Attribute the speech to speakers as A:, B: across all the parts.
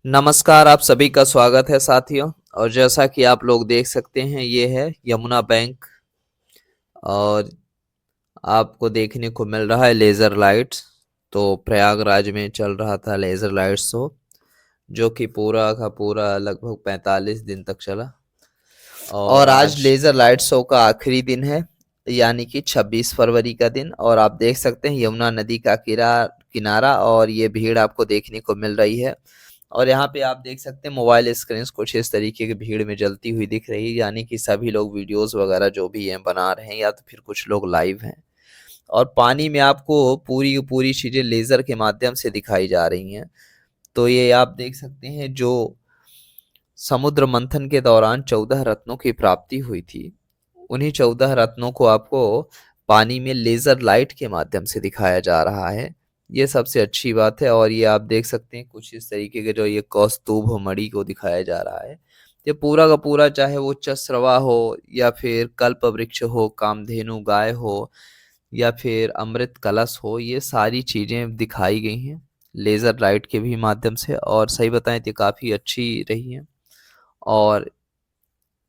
A: नमस्कार, आप सभी का स्वागत है साथियों। और जैसा कि आप लोग देख सकते हैं, ये है यमुना बैंक। और आपको देखने को मिल रहा है लेज़र लाइट्स। तो प्रयागराज में चल रहा था लेज़र लाइट्स शो, जो कि पूरा का पूरा लगभग 45 दिन तक चला। और आज लेज़र लाइट शो का आखिरी दिन है, यानी कि 26 फरवरी का दिन। और आप देख सकते हैं यमुना नदी का किनारा, और ये भीड़ आपको देखने को मिल रही है। और यहाँ पे आप देख सकते हैं मोबाइल स्क्रीन कुछ इस तरीके की भीड़ में जलती हुई दिख रही है, यानी कि सभी लोग वीडियोस वगैरह जो भी हैं बना रहे हैं, या तो फिर कुछ लोग लाइव हैं। और पानी में आपको पूरी की पूरी चीजें लेजर के माध्यम से दिखाई जा रही हैं। तो ये आप देख सकते हैं, जो समुद्र मंथन के दौरान 14 रत्नों की प्राप्ति हुई थी, उन्हीं 14 रत्नों को आपको पानी में लेजर लाइट के माध्यम से दिखाया जा रहा है। ये सबसे अच्छी बात है। और ये आप देख सकते हैं कुछ इस तरीके के, जो ये कौस्तुभ मणि को दिखाया जा रहा है। ये पूरा का पूरा, चाहे वो चस्रवा हो, या फिर कल्प वृक्ष हो, कामधेनु गाय हो, या फिर अमृत कलश हो, ये सारी चीजें दिखाई गई हैं लेजर लाइट के भी माध्यम से। और सही बताएं तो काफी अच्छी रही है। और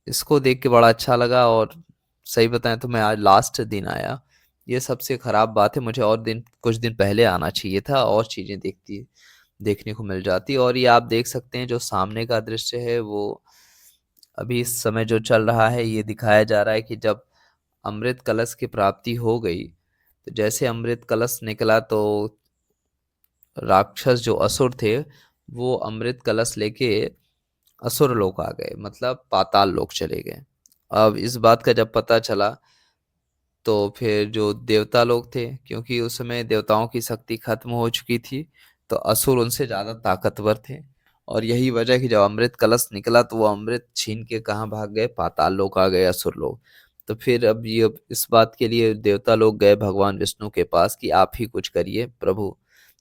A: इसको देख के बड़ा अच्छा लगा। और सही बताएं तो मैं आज लास्ट दिन आया। ये सबसे खराब बात है, मुझे और दिन कुछ दिन पहले आना चाहिए था, और चीजें देखने को मिल जाती। और ये आप देख सकते हैं जो सामने का दृश्य है, वो अभी इस समय जो चल रहा है, ये दिखाया जा रहा है कि जब अमृत कलश की प्राप्ति हो गई, तो जैसे अमृत कलश निकला, तो राक्षस जो असुर थे, वो अमृत कलश लेके असुर लोक आ गए, मतलब पाताल लोक चले गए। अब इस बात का जब पता चला, तो फिर जो देवता लोग थे, क्योंकि उस समय देवताओं की शक्ति खत्म हो चुकी थी, तो असुर उनसे ज्यादा ताकतवर थे। और यही वजह कि जब अमृत कलश निकला, तो वो अमृत छीन के कहाँ भाग गए, पाताल लोक आ गए असुर लोग। तो फिर अब ये इस बात के लिए देवता लोग गए भगवान विष्णु के पास कि आप ही कुछ करिए प्रभु।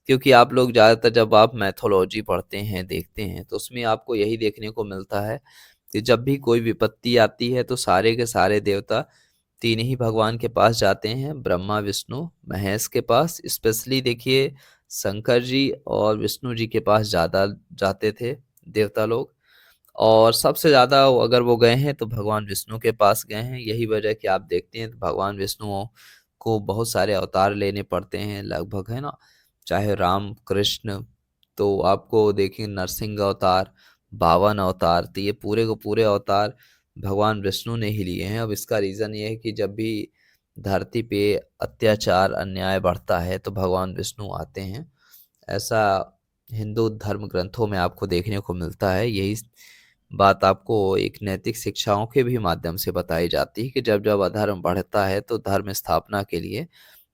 A: क्योंकि आप लोग ज्यादातर जब आप मैथोलॉजी पढ़ते हैं, देखते हैं, तो उसमें आपको यही देखने को मिलता है कि जब भी कोई विपत्ति आती है, तो सारे के सारे देवता तीन ही भगवान के पास जाते हैं, ब्रह्मा विष्णु महेश के पास। स्पेशली देखिए, शंकर जी और विष्णु जी के पास ज़्यादा जाते थे देवता लोग। और सबसे ज़्यादा अगर वो गए हैं, तो भगवान विष्णु के पास गए हैं। यही वजह कि आप देखते हैं तो भगवान विष्णु को बहुत सारे अवतार लेने पड़ते हैं लगभग, है ना। चाहे राम कृष्ण, तो आपको देखिए नरसिंह अवतार, बावन अवतार, तो ये पूरे को पूरे अवतार भगवान विष्णु ने ही लिए हैं। अब इसका रीज़न ये है कि जब भी धरती पे अत्याचार अन्याय बढ़ता है, तो भगवान विष्णु आते हैं। ऐसा हिंदू धर्म ग्रंथों में आपको देखने को मिलता है। यही बात आपको एक नैतिक शिक्षाओं के भी माध्यम से बताई जाती है कि जब जब अधर्म बढ़ता है, तो धर्म स्थापना के लिए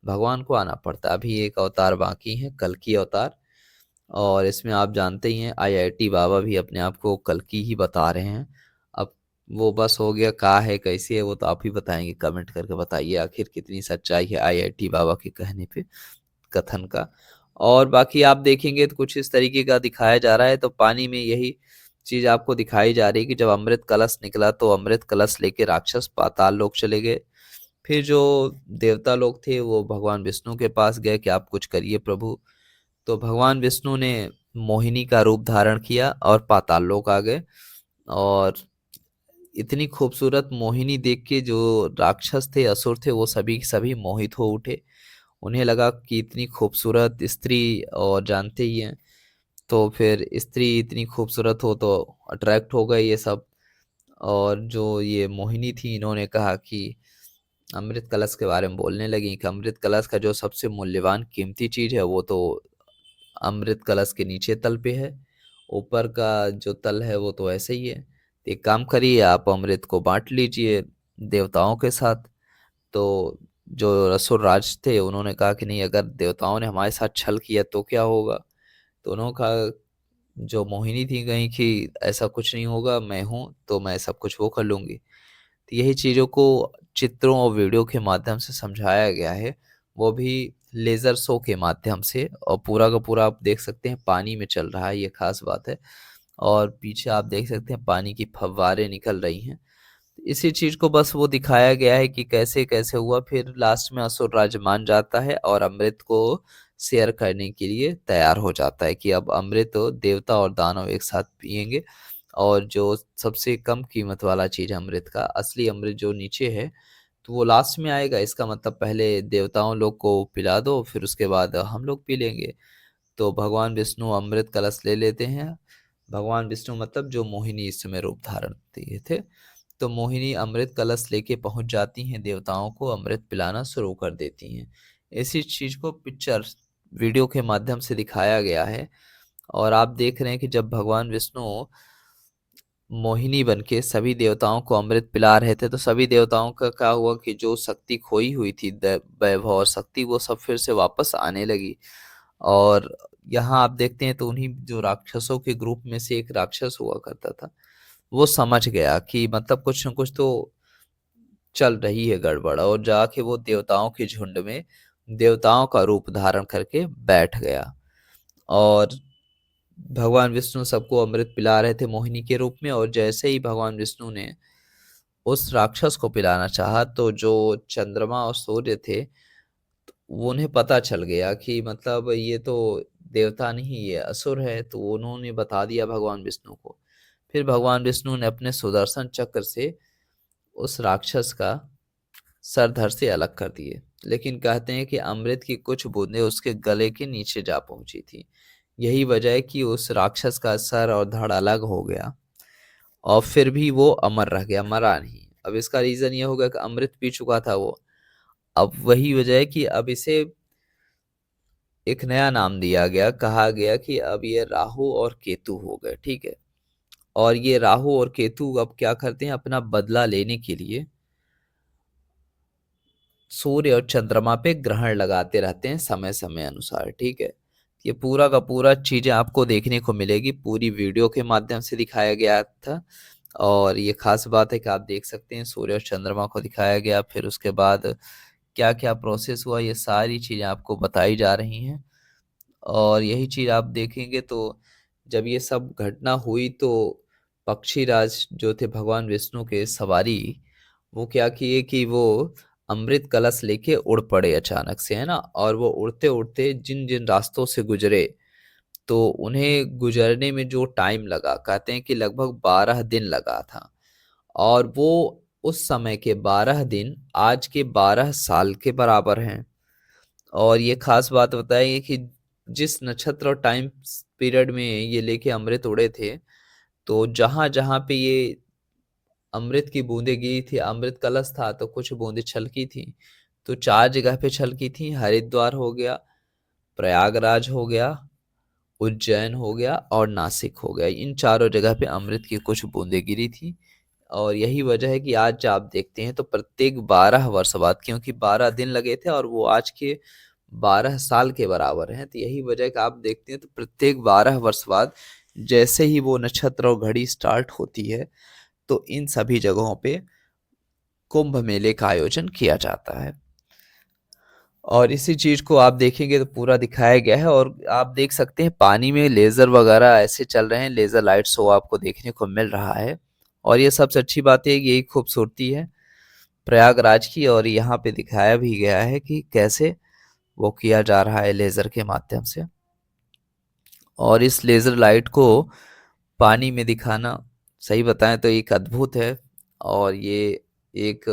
A: भगवान को आना पड़ता है। अभी एक अवतार बाकी है, कल्कि अवतार। और इसमें आप जानते ही हैं आईआईटी बाबा भी अपने आप को कल्कि ही बता रहे हैं। अब वो बस हो गया, कहाँ है कैसी है, वो तो आप ही बताएंगे। कमेंट करके बताइए आखिर कितनी सच्चाई है आईआईटी बाबा के कहने पे, कथन का। और बाकी आप देखेंगे तो कुछ इस तरीके का दिखाया जा रहा है। तो पानी में यही चीज आपको दिखाई जा रही है कि जब अमृत कलश निकला, तो अमृत कलश लेके राक्षस पाताल लोक चले गए। फिर जो देवता लोग थे, वो भगवान विष्णु के पास गए कि आप कुछ करिए प्रभु। तो भगवान विष्णु ने मोहिनी का रूप धारण किया और पाताल लोक आ गए। और इतनी खूबसूरत मोहिनी देख के जो राक्षस थे, असुर थे, वो सभी सभी मोहित हो उठे। उन्हें लगा कि इतनी खूबसूरत स्त्री, और जानते ही हैं, तो फिर स्त्री इतनी खूबसूरत हो तो अट्रैक्ट हो गए ये सब। और जो ये मोहिनी थी, इन्होंने कहा कि अमृत कलश के बारे में बोलने लगी कि अमृत कलश का जो सबसे मूल्यवान कीमती चीज है, वो तो अमृत कलश के नीचे तल पे है। ऊपर का जो तल है वो तो ऐसे ही है। तो एक काम करिए, आप अमृत को बांट लीजिए देवताओं के साथ। तो जो असुर राज थे, उन्होंने कहा कि नहीं, अगर देवताओं ने हमारे साथ छल किया तो क्या होगा। तो उन्होंने कहा, जो मोहिनी थी, कहीं कि ऐसा कुछ नहीं होगा, मैं हूँ तो मैं सब कुछ वो कर लूंगी। तो यही चीज़ों को चित्रों और वीडियो के माध्यम से समझाया गया है, वो भी लेज़र शो के माध्यम से। और पूरा का पूरा आप देख सकते हैं पानी में चल रहा है, ये खास बात है। और पीछे आप देख सकते हैं पानी की फव्वारें निकल रही हैं। इसी चीज को बस वो दिखाया गया है कि कैसे कैसे हुआ। फिर लास्ट में असुर राज मान जाता है और अमृत को शेयर करने के लिए तैयार हो जाता है कि अब अमृत देवता और दानव एक साथ पिएंगे, और जो सबसे कम कीमत वाला चीज़ है अमृत का, असली अमृत जो नीचे है, तो वो लास्ट में आएगा। इसका मतलब पहले देवताओं लोग को पिला दो, फिर उसके बाद हम लोग पी लेंगे। तो भगवान विष्णु अमृत कलश ले लेते हैं। भगवान विष्णु मतलब जो मोहिनी इस समय रूप धारण किए थे, तो मोहिनी अमृत कलश लेके पहुंच जाती हैं, देवताओं को अमृत पिलाना शुरू कर देती हैं। इसी चीज को पिक्चर वीडियो के माध्यम से दिखाया गया है। और आप देख रहे हैं कि जब भगवान विष्णु मोहिनी बनके सभी देवताओं को अमृत पिला रहे थे, तो सभी देवताओं का क्या हुआ कि जो शक्ति खोई हुई थी, वैभव और शक्ति, वो सब फिर से वापस आने लगी। और यहाँ आप देखते हैं तो उन्हीं जो राक्षसों के ग्रुप में से एक राक्षस हुआ करता था, वो समझ गया कि मतलब कुछ न कुछ तो चल रही है गड़बड़, और जाके वो देवताओं के झुंड में देवताओं का रूप धारण करके बैठ गया। और भगवान विष्णु सबको अमृत पिला रहे थे मोहिनी के रूप में, और जैसे ही भगवान विष्णु ने उस राक्षस को पिलाना चाहा, तो जो चंद्रमा और सूर्य थे, वो उन्हें पता चल गया कि मतलब ये तो देवता नहीं, ये असुर है। तो उन्होंने बता दिया भगवान विष्णु को। फिर भगवान विष्णु ने अपने सुदर्शन चक्र से उस राक्षस का सर धड़ से अलग कर दिए। लेकिन कहते हैं कि अमृत की कुछ बूंदें उसके गले के नीचे जा पहुंची थी। यही वजह है कि उस राक्षस का सर और धड़ अलग हो गया, और फिर भी वो अमर रह गया, मरा नहीं। अब इसका रीजन ये होगा कि अमृत पी चुका था वो। अब वही वजह है कि अब इसे एक नया नाम दिया गया, कहा गया कि अब ये राहु और केतु हो गए, ठीक है। और ये राहु और केतु अब क्या करते हैं, अपना बदला लेने के लिए सूर्य और चंद्रमा पे ग्रहण लगाते रहते हैं समय समय अनुसार, ठीक है। ये पूरा का पूरा चीजें आपको देखने को मिलेगी, पूरी वीडियो के माध्यम से दिखाया गया था। और ये खास बात है कि आप देख सकते हैं सूर्य और चंद्रमा को दिखाया गया, फिर उसके बाद क्या क्या प्रोसेस हुआ, ये सारी चीजें आपको बताई जा रही हैं। और यही चीज आप देखेंगे तो जब ये सब घटना हुई, तो पक्षीराज जो थे भगवान विष्णु के सवारी, वो क्या किए कि वो अमृत कलश लेके उड़ पड़े अचानक से, है ना। और वो उड़ते उड़ते जिन जिन रास्तों से गुजरे, तो उन्हें गुजरने में जो टाइम लगा, कहते हैं कि लगभग 12 दिन लगा था। और वो उस समय के 12 दिन आज के 12 साल के बराबर हैं। और ये खास बात बताइए कि जिस नक्षत्र और टाइम पीरियड में ये लेके अमृत उड़े थे, तो जहां जहां पे ये अमृत की बूंदें गिरी थी, अमृत कलश था, तो कुछ बूंदें छलकी थी। तो 4 जगह पे छलकी थी, हरिद्वार हो गया, प्रयागराज हो गया, उज्जैन हो गया, और नासिक हो गया। इन चारों जगह पे अमृत की कुछ बूंदें गिरी थी। और यही वजह है कि आज आप देखते हैं तो प्रत्येक 12 वर्ष बाद, क्योंकि 12 दिन लगे थे और वो आज के 12 साल के बराबर हैं, तो यही वजह है कि आप देखते हैं तो प्रत्येक 12 वर्ष बाद जैसे ही वो नक्षत्र और घड़ी स्टार्ट होती है, तो इन सभी जगहों पे कुंभ मेले का आयोजन किया जाता है। और इसी चीज को आप देखेंगे तो पूरा दिखाया गया है। और आप देख सकते हैं पानी में लेजर वगैरह ऐसे चल रहे हैं, लेजर लाइट शो आपको देखने को मिल रहा है। और ये सबसे अच्छी बात है, यही खूबसूरती है प्रयागराज की। और यहाँ पे दिखाया भी गया है कि कैसे वो किया जा रहा है लेजर के माध्यम से। और इस लेजर लाइट को पानी में दिखाना, सही बताएं तो एक अद्भुत है। और ये एक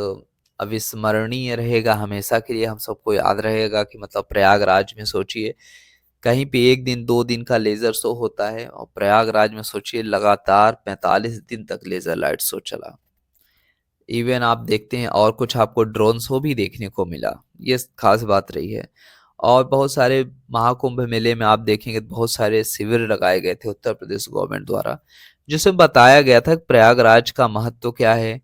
A: अविस्मरणीय रहेगा हमेशा के लिए, हम सबको याद रहेगा कि मतलब प्रयागराज में सोचिए, कहीं पे 1 दिन 2 दिन का लेजर शो होता है, और प्रयागराज में सोचिए लगातार 45 दिन तक लेजर लाइट शो चला। इवन आप देखते हैं और कुछ आपको ड्रोन शो भी देखने को मिला, ये खास बात रही है। और बहुत सारे महाकुंभ मेले में आप देखेंगे तो बहुत सारे शिविर लगाए गए थे उत्तर प्रदेश गवर्नमेंट द्वारा, जिसमें बताया गया था कि प्रयागराज का महत्व क्या है,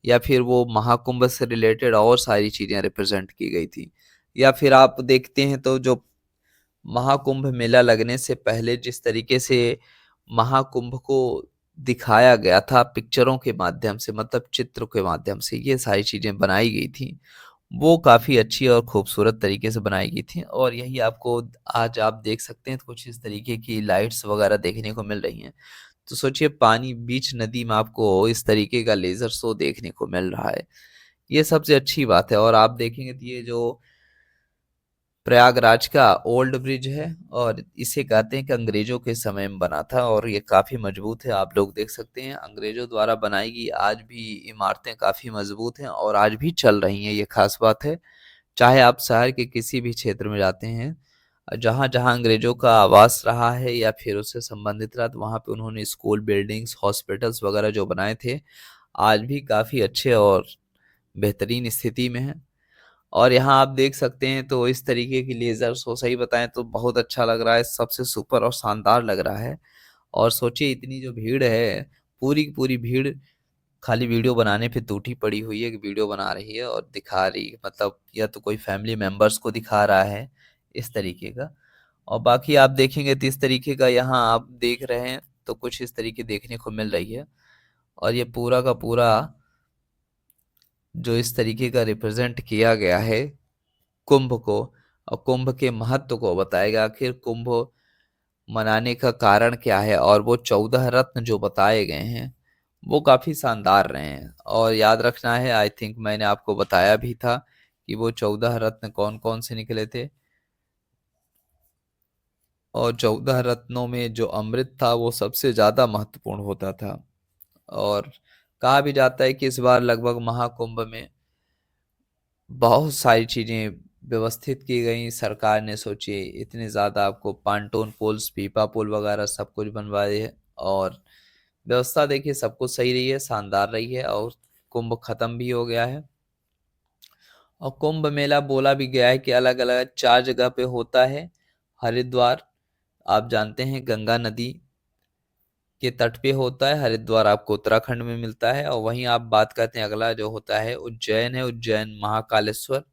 A: या फिर वो महाकुंभ से रिलेटेड और सारी चीजें रिप्रेजेंट की गई थी। या फिर आप देखते हैं तो जो महाकुंभ मेला लगने से पहले जिस तरीके से महाकुंभ को दिखाया गया था पिक्चरों के माध्यम से, मतलब चित्र के माध्यम से, ये सारी चीजें बनाई गई थी, वो काफी अच्छी और खूबसूरत तरीके से बनाई गई थी। और यही आपको आज आप देख सकते हैं तो कुछ इस तरीके की लाइट्स वगैरह देखने को मिल रही हैं। तो सोचिए पानी बीच नदी में आपको इस तरीके का लेजर शो देखने को मिल रहा है, ये सबसे अच्छी बात है। और आप देखेंगे तो ये जो प्रयागराज का ओल्ड ब्रिज है और इसे कहते हैं कि अंग्रेजों के समय में बना था और ये काफी मजबूत है। आप लोग देख सकते हैं अंग्रेजों द्वारा बनाई गई आज भी इमारतें काफी मजबूत हैं और आज भी चल रही हैं, ये खास बात है। चाहे आप शहर के किसी भी क्षेत्र में जाते हैं, जहाँ जहाँ अंग्रेजों का आवास रहा है या फिर उससे संबंधित रहा, तो वहाँ पे उन्होंने स्कूल बिल्डिंग्स हॉस्पिटल्स वगैरह जो बनाए थे आज भी काफी अच्छे और बेहतरीन स्थिति में है। और यहाँ आप देख सकते हैं तो इस तरीके की लेजर शो सही बताएं तो बहुत अच्छा लग रहा है, सबसे सुपर और शानदार लग रहा है। और सोचिए इतनी जो भीड़ है, पूरी की पूरी भीड़ खाली वीडियो बनाने पे टूटी पड़ी हुई है कि वीडियो बना रही है और दिखा रही है, मतलब या तो कोई फैमिली मेंबर्स को दिखा रहा है इस तरीके का। और बाकी आप देखेंगे तो इस तरीके का यहाँ आप देख रहे हैं तो कुछ इस तरीके देखने को मिल रही है। और ये पूरा का पूरा जो इस तरीके का रिप्रेजेंट किया गया है कुंभ को और कुंभ के महत्व को बताएगा, आखिर कुंभ मनाने का कारण क्या है। और वो 14 रत्न जो बताए गए हैं वो काफी शानदार रहे हैं। और याद रखना है, आई थिंक मैंने आपको बताया भी था कि वो 14 रत्न कौन कौन से निकले थे। और 14 रत्नों में जो अमृत था वो सबसे ज्यादा महत्वपूर्ण होता था। और कहा भी जाता है कि इस बार लगभग महाकुंभ में बहुत सारी चीजें व्यवस्थित की गई। सरकार ने सोचिए इतने ज्यादा आपको पांटोन पुल्स पीपा पुल वगैरह सब कुछ बनवाए है। और व्यवस्था देखिए सब कुछ सही रही है, शानदार रही है। और कुंभ खत्म भी हो गया है। और कुंभ मेला बोला भी गया है कि अलग अलग 4 जगह पे होता है। हरिद्वार आप जानते हैं गंगा नदी के तट पे होता है, हरिद्वार आपको उत्तराखंड में मिलता है। और वहीं आप बात करते हैं अगला जो होता है उज्जैन है, उज्जैन महाकालेश्वर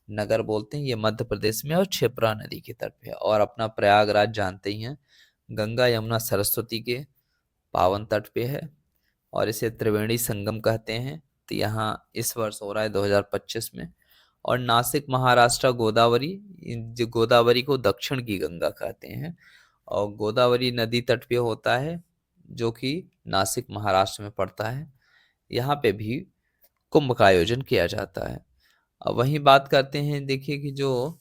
A: नगर बोलते हैं, ये मध्य प्रदेश में और क्षिप्रा नदी के तट पे है। और अपना प्रयागराज जानते ही हैं, गंगा यमुना सरस्वती के पावन तट पे है और इसे त्रिवेणी संगम कहते हैं। तो यहाँ इस वर्ष हो रहा है 2025 में। और नासिक महाराष्ट्र गोदावरी, जो गोदावरी को दक्षिण की गंगा कहते हैं और गोदावरी नदी तट पे होता है जो कि नासिक महाराष्ट्र में पड़ता है। यहाँ पे भी कुंभ का आयोजन किया जाता है। अब वहीं बात करते हैं, देखिए कि जो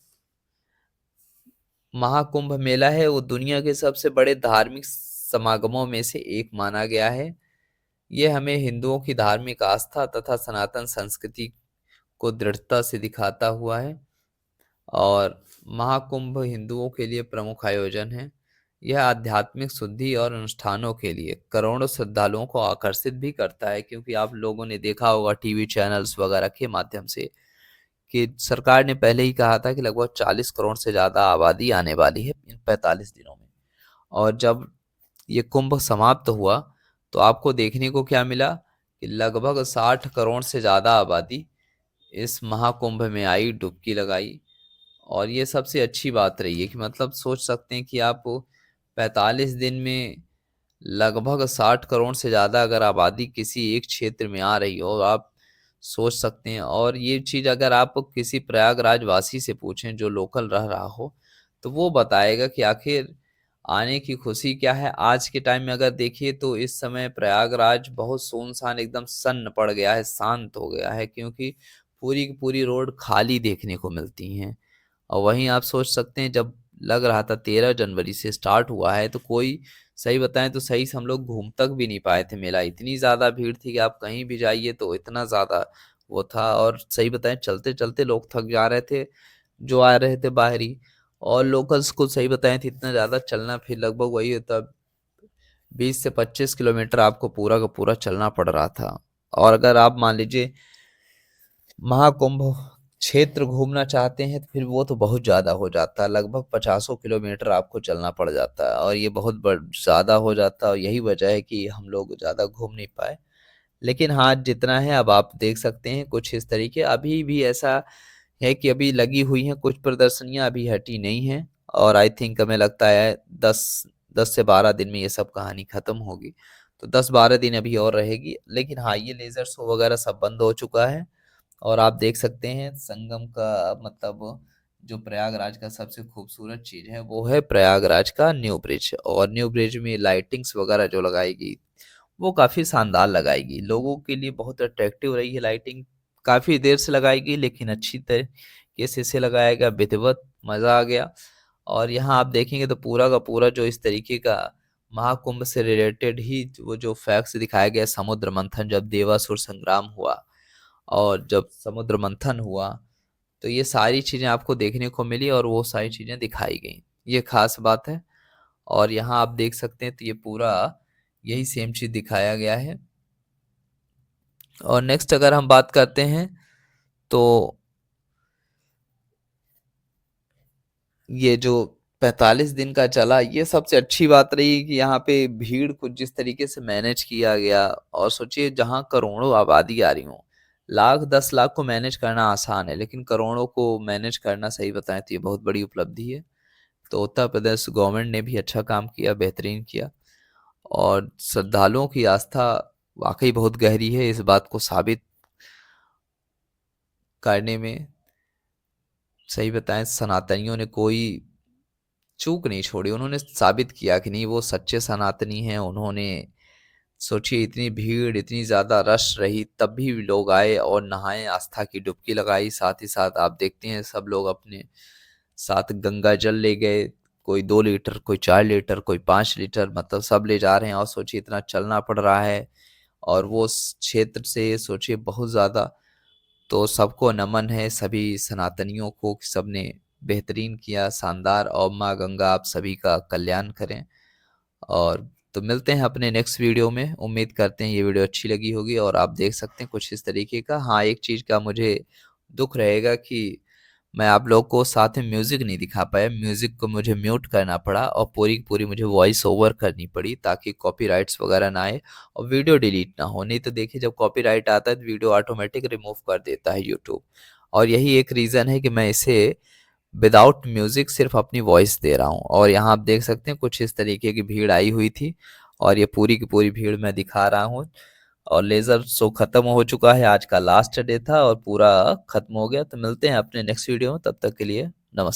A: महाकुंभ मेला है वो दुनिया के सबसे बड़े धार्मिक समागमों में से एक माना गया है। ये हमें हिंदुओं की धार्मिक आस्था तथा सनातन संस्कृति को दृढ़ता से दिखाता हुआ है। और महाकुंभ हिंदुओं के लिए प्रमुख आयोजन है। यह आध्यात्मिक शुद्धि और अनुष्ठानों के लिए करोड़ों श्रद्धालुओं को आकर्षित भी करता है, क्योंकि आप लोगों ने देखा होगा टीवी चैनल्स वगैरह के माध्यम से कि सरकार ने पहले ही कहा था कि लगभग 40 करोड़ से ज्यादा आबादी आने वाली है इन 45 दिनों में। और जब ये कुंभ समाप्त हुआ तो आपको देखने को क्या मिला कि लगभग 60 करोड़ से ज्यादा आबादी इस महाकुंभ में आई, डुबकी लगाई। और ये सबसे अच्छी बात रही है कि मतलब सोच सकते हैं कि आप 45 दिन में लगभग 60 करोड़ से ज़्यादा अगर आबादी किसी एक क्षेत्र में आ रही हो, आप सोच सकते हैं। और ये चीज़ अगर आप किसी प्रयागराज वासी से पूछें जो लोकल रह रहा हो तो वो बताएगा कि आखिर आने की खुशी क्या है। आज के टाइम में अगर देखिए तो इस समय प्रयागराज बहुत सुनसान एकदम सन्न पड़ गया है, शांत हो गया है, क्योंकि पूरी की पूरी रोड खाली देखने को मिलती हैं। और वहीं आप सोच सकते हैं जब लग रहा था 13 जनवरी से स्टार्ट हुआ है तो कोई सही बताएं तो सही से हम लोग घूम तक भी नहीं पाए थे, मेला इतनी ज्यादा भीड़ थी कि आप कहीं भी जाइए तो इतना ज्यादा वो था। और सही बताएं चलते चलते लोग थक जा रहे थे जो आ रहे थे बाहरी। और लोकल्स को सही बताएं तो इतना ज्यादा चलना, फिर लगभग वही होता 20 से 25 किलोमीटर आपको पूरा का पूरा चलना पड़ रहा था। और अगर आप मान लीजिए महाकुंभ क्षेत्र घूमना चाहते हैं तो फिर वो तो बहुत ज़्यादा हो जाता है, लगभग 50 किलोमीटर आपको चलना पड़ जाता है और ये बहुत ज़्यादा हो जाता है। और यही वजह है कि हम लोग ज़्यादा घूम नहीं पाए। लेकिन हाँ जितना है अब आप देख सकते हैं कुछ इस तरीके अभी भी ऐसा है कि अभी लगी हुई हैं कुछ प्रदर्शनियां, अभी हटी नहीं हैं। और आई थिंक हमें लगता है 10 से 12 दिन में ये सब कहानी खत्म होगी। तो 10-12 दिन अभी और रहेगी। लेकिन हाँ ये लेजर शो वगैरह सब बंद हो चुका है। और आप देख सकते हैं संगम का मतलब जो प्रयागराज का सबसे खूबसूरत चीज है वो है प्रयागराज का न्यू ब्रिज। और न्यू ब्रिज में लाइटिंग्स वगैरह जो लगाएगी वो काफी शानदार लगाएगी, लोगों के लिए बहुत अट्रैक्टिव रही है लाइटिंग। काफी देर से लगाएगी लेकिन अच्छी तरीके से इसे लगाएगा, विधिवत मज़ा आ गया। और यहाँ आप देखेंगे तो पूरा का पूरा जो इस तरीके का महाकुंभ से रिलेटेड ही वो जो फैक्ट्स दिखाया गया, समुद्र मंथन जब देवासुर संग्राम हुआ और जब समुद्र मंथन हुआ, तो ये सारी चीज़ें आपको देखने को मिली और वो सारी चीज़ें दिखाई गई। ये खास बात है। और यहाँ आप देख सकते हैं तो ये पूरा यही सेम चीज़ दिखाया गया है। और नेक्स्ट अगर हम बात करते हैं तो ये जो 45 दिन का चला, ये सबसे अच्छी बात रही कि यहाँ पे भीड़ को जिस तरीके से मैनेज किया गया। और सोचिए जहाँ करोड़ों आबादी आ रही हो, लाख 10 लाख को मैनेज करना आसान है, लेकिन करोड़ों को मैनेज करना सही बताएं तो ये बहुत बड़ी उपलब्धि है। तो उत्तर प्रदेश गवर्नमेंट ने भी अच्छा काम किया, बेहतरीन किया। और श्रद्धालुओं की आस्था वाकई बहुत गहरी है, इस बात को साबित करने में सही बताएं सनातनियों ने कोई चूक नहीं छोड़ी। उन्होंने साबित किया कि नहीं, वो सच्चे सनातनी हैं। उन्होंने सोचिए इतनी भीड़, इतनी ज़्यादा रश रही, तब भी लोग आए और नहाए, आस्था की डुबकी लगाई। साथ ही साथ आप देखते हैं सब लोग अपने साथ गंगा जल ले गए, कोई 2 लीटर, कोई 4 लीटर, कोई 5 लीटर, मतलब सब ले जा रहे हैं। और सोचिए इतना चलना पड़ रहा है और वो उस क्षेत्र से सोचिए बहुत ज़्यादा। तो सबको नमन है सभी सनातनियों को कि सबने बेहतरीन किया, शानदार। और माँ गंगा आप सभी का कल्याण करें। और तो मिलते हैं अपने नेक्स्ट वीडियो में। उम्मीद करते हैं ये वीडियो अच्छी लगी होगी और आप देख सकते हैं कुछ इस तरीके का। हाँ, एक चीज़ का मुझे दुख रहेगा कि मैं आप लोग को साथ में म्यूज़िक नहीं दिखा पाया। म्यूज़िक को मुझे म्यूट करना पड़ा और पूरी की पूरी मुझे वॉइस ओवर करनी पड़ी ताकि कॉपीराइट्स वगैरह ना आए और वीडियो डिलीट ना हो। नहीं तो देखिए जब कॉपीराइट आता है तो वीडियो ऑटोमेटिक रिमूव कर देता है यूट्यूब। और यही एक रीज़न है कि मैं इसे विदाउट म्यूजिक सिर्फ अपनी वॉइस दे रहा हूँ। और यहाँ आप देख सकते हैं कुछ इस तरीके की भीड़ आई हुई थी और ये पूरी की पूरी भीड़ मैं दिखा रहा हूँ। और लेज़र शो खत्म हो चुका है, आज का लास्ट डे था और पूरा खत्म हो गया। तो मिलते हैं अपने नेक्स्ट वीडियो में, तब तक के लिए नमस्कार।